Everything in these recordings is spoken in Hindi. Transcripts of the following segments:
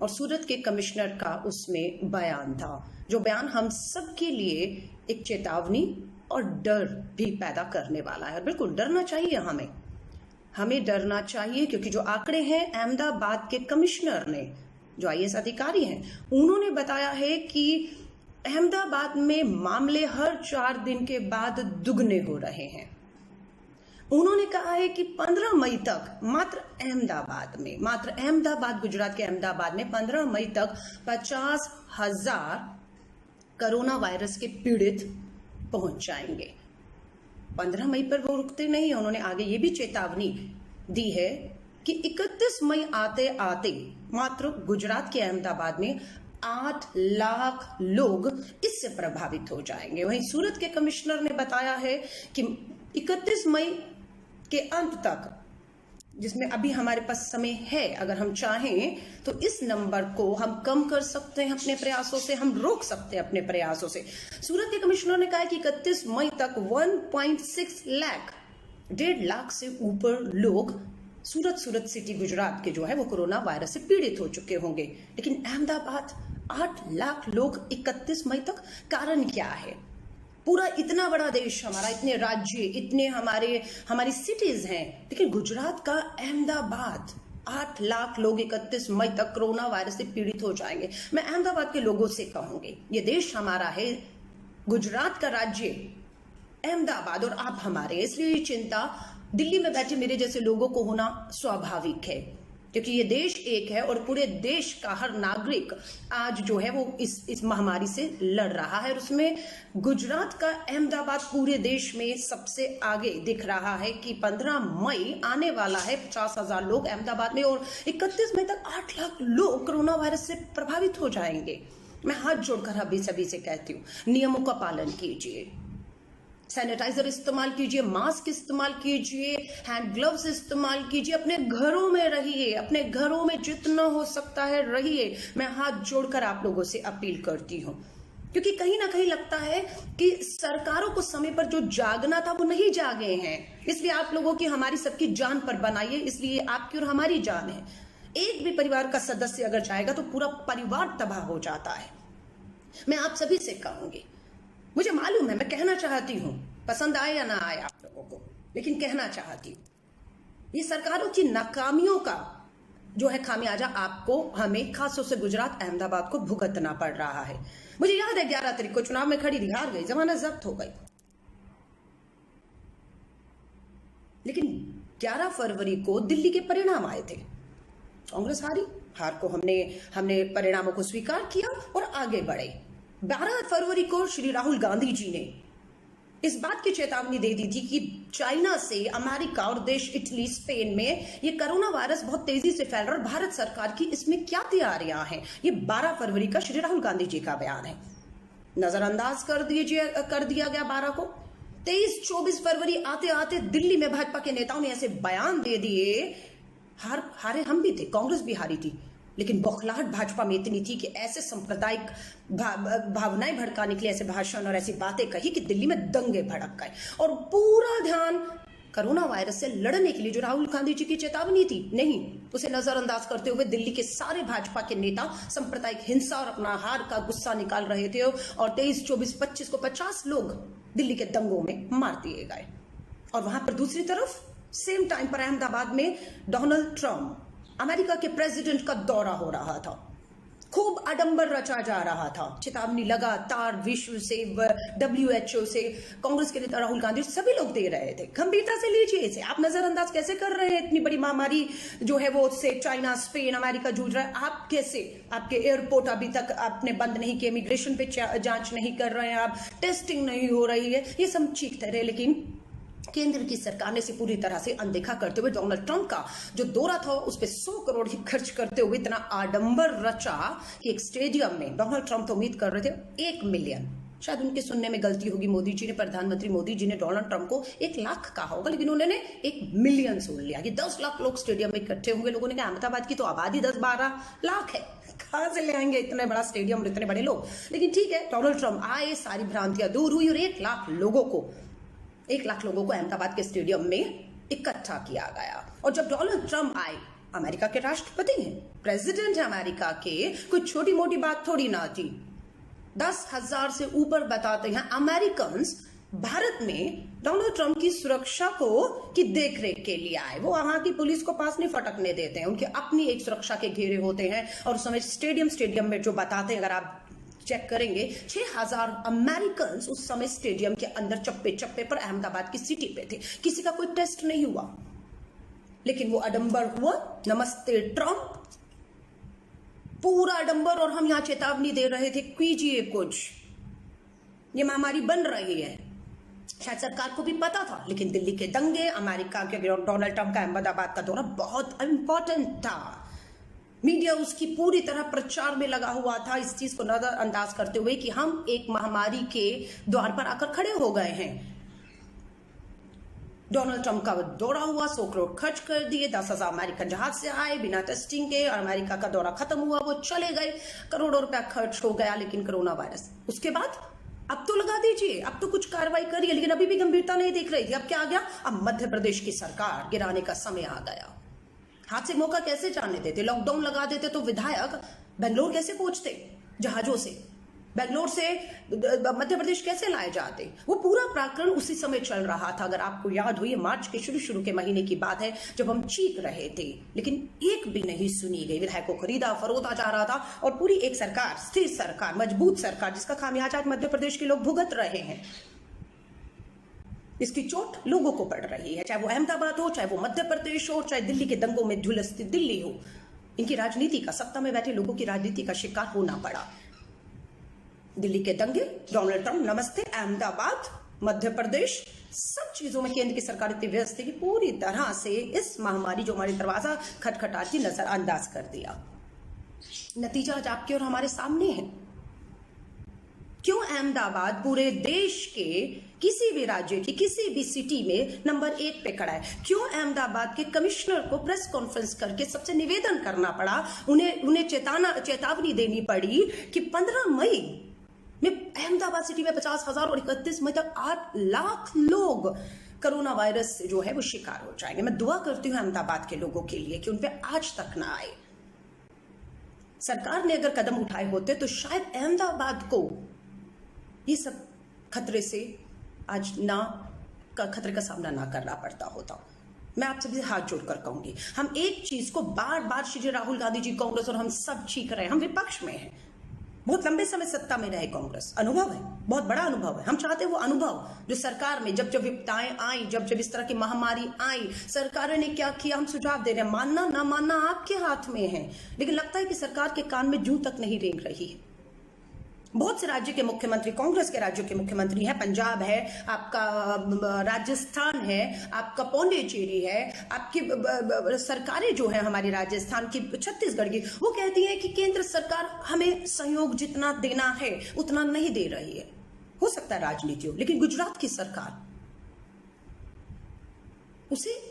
और सूरत के कमिश्नर का उसमें बयान था, जो बयान हम सब के लिए एक चेतावनी और डर भी पैदा करने वाला है। बिल्कुल डरना चाहिए, हमें डरना चाहिए, क्योंकि जो आंकड़े हैं अहमदाबाद के कमिश्नर ने, जो आईएएस अधिकारी हैं, उन्होंने बताया है कि अहमदाबाद में मामले हर 4 दिन के बाद दुगने हो रहे हैं। उन्होंने कहा है कि 15 मई तक मात्र अहमदाबाद, गुजरात के अहमदाबाद में 15 मई तक 50,000 कोरोना वायरस के पीड़ित पहुंच जाएंगे। 15 मई पर वो रुकते नहीं। उन्होंने आगे ये भी चेतावनी दी है कि 31 मई आते आते मात्र गुजरात के अहमदाबाद में 8 लाख लोग इससे प्रभावित हो जाएंगे। वहीं सूरत के कमिश्नर ने बताया है कि 31 मई के अंत तक, जिसमें अभी हमारे पास समय है, अगर हम चाहें तो इस नंबर को हम कम कर सकते हैं अपने प्रयासों से, हम रोक सकते हैं अपने प्रयासों से। सूरत के कमिश्नर ने कहा है कि 31 मई तक 1.6 लाख, 1.5 लाख से ऊपर लोग सूरत सिटी गुजरात के जो है वो कोरोना वायरस से पीड़ित हो चुके होंगे। लेकिन अहमदाबाद 8 लाख लोग 31 मई तक, कारण क्या है? पूरा इतना बड़ा देश हमारा, इतने राज्य, इतने हमारी सिटीज हैं, लेकिन गुजरात का अहमदाबाद 8 लाख लोग 31 मई तक कोरोना वायरस से पीड़ित हो जाएंगे। मैं अहमदाबाद के लोगों से कहूंगी, ये देश हमारा है, गुजरात का राज्य अहमदाबाद और आप हमारे, इसलिए ये चिंता दिल्ली में बैठे मेरे जैसे लोगों को होना स्वाभाविक है, क्योंकि ये देश एक है और पूरे देश का हर नागरिक आज जो है वो इस महामारी से लड़ रहा है। और उसमें गुजरात का अहमदाबाद पूरे देश में सबसे आगे दिख रहा है कि 15 मई आने वाला है, 50,000 लोग अहमदाबाद में, और 31 मई तक 8 लाख लोग कोरोना वायरस से प्रभावित हो जाएंगे। मैं हाथ जोड़कर अभी सभी से कहती हूँ, नियमों का पालन कीजिए, सैनिटाइजर इस्तेमाल कीजिए, मास्क इस्तेमाल कीजिए, हैंड ग्लव्स इस्तेमाल कीजिए, अपने घरों में रहिए, अपने घरों में जितना हो सकता है रहिए। मैं हाथ जोड़कर आप लोगों से अपील करती हूँ, क्योंकि कहीं ना कहीं लगता है कि सरकारों को समय पर जो जागना था वो नहीं जागे हैं। इसलिए आप लोगों की, हमारी सबकी जान पर बनाइए, इसलिए आपकी और हमारी जान है। एक भी परिवार का सदस्य अगर जाएगा तो पूरा परिवार तबाह हो जाता है। मैं आप सभी से कहूंगी, मुझे मालूम है, मैं कहना चाहती हूं, पसंद आए या ना आए आप लोगों को, लेकिन कहना चाहती हूं, ये सरकारों की नाकामियों का जो है खामियाजा आपको, हमें, खासतौर से गुजरात अहमदाबाद को भुगतना पड़ रहा है। मुझे याद है 11 तारीख को चुनाव में खड़ी थी, हार गई, जमानत जब्त हो गई, लेकिन 11 फरवरी को दिल्ली के परिणाम आए थे, कांग्रेस हारी, हार को हमने परिणामों को स्वीकार किया और आगे बढ़े। 12 फरवरी को श्री राहुल गांधी जी ने इस बात की चेतावनी दे दी थी कि चाइना से, अमेरिका और देश इटली, स्पेन में ये कोरोना वायरस बहुत तेजी से फैल रहा है और भारत सरकार की इसमें क्या तैयारियां हैं। ये 12 फरवरी का श्री राहुल गांधी जी का बयान है, नजरअंदाज कर दिया गया 12 को। 23-24 फरवरी आते आते दिल्ली में भाजपा के नेताओं ने ऐसे बयान दे दिए, हारे हम भी थे, कांग्रेस भी हारी थी, लेकिन बौखलाहट भाजपा में इतनी थी कि ऐसे सांप्रदायिक भावनाएं भड़काने के लिए ऐसे भाषण और ऐसी बातें कही कि दिल्ली में दंगे भड़क गए, और पूरा ध्यान कोरोना वायरस से लड़ने के लिए जो राहुल गांधी जी की चेतावनी थी, नहीं, उसे नजरअंदाज करते हुए दिल्ली के सारे भाजपा के नेता सांप्रदायिक हिंसा और अपना हार का गुस्सा निकाल रहे थे, और 23, 24, 25 को 50 लोग दिल्ली के दंगों में मार दिए गए। और वहां पर दूसरी तरफ सेम टाइम पर अहमदाबाद में डोनाल्ड ट्रंप, अमेरिका के प्रेसिडेंट का दौरा हो रहा था, खूब आडंबर रचा जा रहा था, चेतावनी लगातार विश्व से, WHO से, कांग्रेस के नेता राहुल गांधी, सभी लोग दे रहे थे। गंभीरता से लीजिए इसे, आप नजरअंदाज कैसे कर रहे हैं? इतनी बड़ी महामारी जो है वो से चाइना, स्पेन, अमेरिका जूझ रहा है, आप कैसे, आपके एयरपोर्ट अभी तक आपने बंद नहीं किए, इमिग्रेशन पे जांच नहीं कर रहे हैं आप, टेस्टिंग नहीं हो रही है, ये सब चीखते रहे, लेकिन केंद्र की सरकार ने इसे पूरी तरह से अनदेखा करते हुए डोनाल्ड ट्रंप का जो दौरा था उस पर 100 करोड़ खर्च करते हुए इतना आडंबर रचा कि एक स्टेडियम में डोनाल्ड ट्रंप तो उम्मीद कर रहे थे 1 मिलियन, शायद उनके सुनने में गलती होगी, मोदी जी ने, प्रधानमंत्री मोदी जी ने डोनाल्ड ट्रंप को 1 लाख कहा होगा, लेकिन उन्होंने 1 मिलियन सुन लिया कि 10 लाख लोग स्टेडियम में इकट्ठे होंगे। लोगों ने कहा अहमदाबाद की तो आबादी 10-12 लाख है, कहां से ले आएंगे इतने बड़ा स्टेडियम और इतने बड़े लोग? लेकिन ठीक है, डोनाल्ड ट्रंप आए, सारी भ्रांतियां दूर हुई और 1 लाख लोगों को अहमदाबाद के स्टेडियम में इकट्ठा किया गया। और जब डोनाल्ड ट्रंप आए अमेरिका के राष्ट्रपति हैं, प्रेसिडेंट है अमेरिका के, कोई छोटी मोटी बात थोड़ी ना थी। 10,000 से ऊपर बताते हैं अमेरिकन्स भारत में डोनाल्ड ट्रंप की सुरक्षा की देखरेख के लिए आए। वो वहां की पुलिस को पास नहीं फटकने देते हैं, उनके अपनी एक सुरक्षा के घेरे होते हैं। और उस समय स्टेडियम में जो बताते हैं, अगर आप चेक करेंगे, 6,000 अमेरिकन उस समय स्टेडियम के अंदर चप्पे चप्पे पर अहमदाबाद की सिटी पे थे। किसी का कोई टेस्ट नहीं हुआ, लेकिन वो आडंबर हुआ। नमस्ते ट्रंप, पूरा आडंबर। और हम यहां चेतावनी दे रहे थे, कीजिए कुछ, ये महामारी बन रही है। शायद सरकार को भी पता था, लेकिन दिल्ली के दंगे, अमेरिका के डोनाल्ड ट्रंप का अहमदाबाद का दौरा बहुत इंपॉर्टेंट था। मीडिया उसकी पूरी तरह प्रचार में लगा हुआ था, इस चीज को नजरअंदाज करते हुए कि हम एक महामारी के द्वार पर आकर खड़े हो गए हैं। डोनाल्ड ट्रंप का दौरा हुआ, 100 करोड़ खर्च कर दिए, 10,000 अमेरिकन जहाज से आए बिना टेस्टिंग के, और अमेरिका का दौरा खत्म हुआ, वो चले गए, करोड़ों रुपया खर्च हो गया। लेकिन कोरोना वायरस, उसके बाद अब तो लगा दीजिए, अब तो कुछ कार्रवाई करिए, लेकिन अभी भी गंभीरता नहीं दिख रही थी। अब क्या आ गया? अब मध्य प्रदेश की सरकार गिराने का समय आ गया। हाथ से मौका कैसे जाने देते? लॉकडाउन लगा देते तो विधायक बेंगलोर कैसे पहुंचते? जहाजों से बेंगलोर से मध्य प्रदेश कैसे लाए जाते? वो पूरा प्रकरण उसी समय चल रहा था। अगर आपको याद हो, ये मार्च के शुरू के महीने की बात है, जब हम चीख रहे थे, लेकिन एक भी नहीं सुनी गई। विधायक को खरीदा फरोता जा रहा था, और पूरी एक सरकार, स्थिर सरकार, मजबूत सरकार, जिसका खामियाजा मध्य प्रदेश के लोग भुगत रहे हैं। इसकी चोट लोगों को पड़ रही है, चाहे वो अहमदाबाद हो, चाहे वो मध्य प्रदेश हो, चाहे दिल्ली के दंगों में झुलसती दिल्ली हो। इनकी राजनीति का, सत्ता में बैठे लोगों की राजनीति का शिकार होना पड़ा। दिल्ली के दंगे, डोनाल्ड ट्रंप, नमस्ते अहमदाबाद, मध्य प्रदेश, सब चीजों में केंद्र की सरकार इतनी व्यस्त थी कि पूरी तरह से इस महामारी जो हमारे दरवाजा खटखटाती नजरअंदाज कर दिया। नतीजा आज आपके और हमारे सामने है। क्यों अहमदाबाद पूरे देश के किसी भी राज्य की किसी भी सिटी में नंबर 1 पे खड़ा है? क्यों अहमदाबाद के कमिश्नर को प्रेस कॉन्फ्रेंस करके सबसे निवेदन करना पड़ा, उन्हें चेतावनी देनी पड़ी कि 15 मई में अहमदाबाद सिटी में 50,000 और 31 मई तक 8 लाख लोग कोरोना वायरस से जो है वो शिकार हो जाएंगे। मैं दुआ करती हूं अहमदाबाद के लोगों के लिए कि उन पे आज तक ना आए। सरकार ने अगर कदम उठाए होते तो शायद अहमदाबाद को ये सब खतरे से आज खतरे का सामना ना करना पड़ता होता। मैं आप सभी से हाथ जोड़कर कहूंगी, हम एक चीज को बार बार श्री राहुल गांधी जी, कांग्रेस और हम सब चीख रहे हैं, हम विपक्ष में हैं, बहुत लंबे समय सत्ता में रहे कांग्रेस, अनुभव है, बहुत बड़ा अनुभव है। हम चाहते हैं वो अनुभव जो सरकार में जब विपदाएं आई, जब इस तरह की महामारी आई, सरकार ने क्या किया, हम सुझाव दे रहे हैं। मानना ना मानना आपके हाथ में है, लेकिन लगता है कि सरकार के कान में जूं तक नहीं रेंग रही है। बहुत से राज्य के मुख्यमंत्री, कांग्रेस के राज्यों के मुख्यमंत्री हैं, पंजाब है, आपका राजस्थान है, आपका पौंडीचेरी है, आपकी सरकारें जो है हमारी राजस्थान की, छत्तीसगढ़ की, वो कहती है कि केंद्र सरकार हमें सहयोग जितना देना है उतना नहीं दे रही है। हो सकता है राजनीति हो, लेकिन गुजरात की सरकार, उसे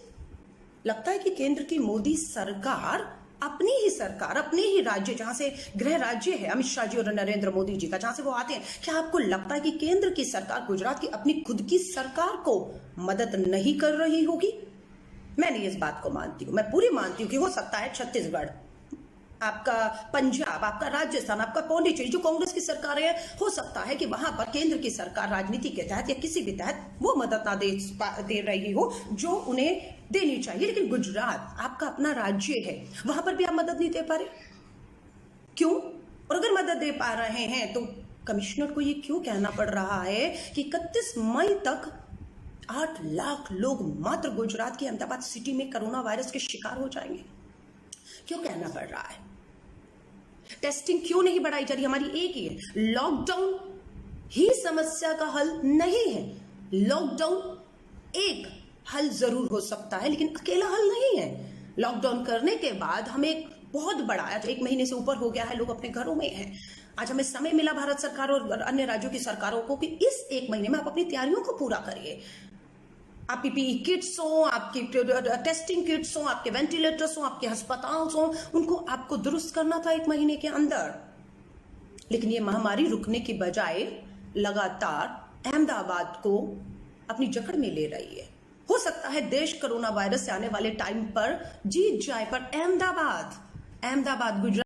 लगता है कि केंद्र की मोदी सरकार, अपनी ही सरकार, अपने ही राज्य, जहां से गृह राज्य है अमित शाह जी और नरेंद्र मोदी जी का, जहां से वो आते हैं, क्या आपको लगता है कि केंद्र की सरकार गुजरात की अपनी खुद की सरकार को मदद नहीं कर रही होगी? मैं नहीं इस बात को मानती हूं। मैं पूरी मानती हूं कि हो सकता है छत्तीसगढ़, आपका पंजाब, आपका राजस्थान, आपका पौंडीचेरी जो कांग्रेस की सरकार है, हो सकता है कि वहां पर केंद्र की सरकार राजनीति के तहत या किसी भी तहत वो मदद ना दे रही हो जो उन्हें देनी चाहिए। लेकिन गुजरात आपका अपना राज्य है, वहां पर भी आप मदद नहीं दे पा रहे, क्यों? और अगर मदद दे पा रहे हैं तो कमिश्नर को ये क्यों कहना पड़ रहा है कि 31 मई तक 8 लाख लोग मात्र गुजरात की अहमदाबाद सिटी में कोरोना वायरस के शिकार हो जाएंगे? क्यों कहना पड़ रहा है? टेस्टिंग क्यों नहीं बढ़ाई जा रही? हमारी एक ही है, लॉकडाउन ही समस्या का हल नहीं है। लॉकडाउन एक हल जरूर हो सकता है, लेकिन अकेला हल नहीं है। लॉकडाउन करने के बाद हमें एक बहुत बड़ा, आज 1 महीने से ऊपर हो गया है, लोग अपने घरों में हैं। आज हमें समय मिला भारत सरकार और अन्य राज्यों की सरकारों को कि इस 1 महीने में आप अपनी तैयारियों को पूरा करिए। आपकी पीई किट्स हो, आपकी टेस्टिंग किट्स हो, आपके वेंटिलेटर्स हो, आपके अस्पताल हो, उनको आपको दुरुस्त करना था 1 महीने के अंदर। लेकिन ये महामारी रुकने की बजाय लगातार अहमदाबाद को अपनी जकड़ में ले रही है। हो सकता है देश कोरोना वायरस से आने वाले टाइम पर जीत जाए, पर अहमदाबाद गुजरात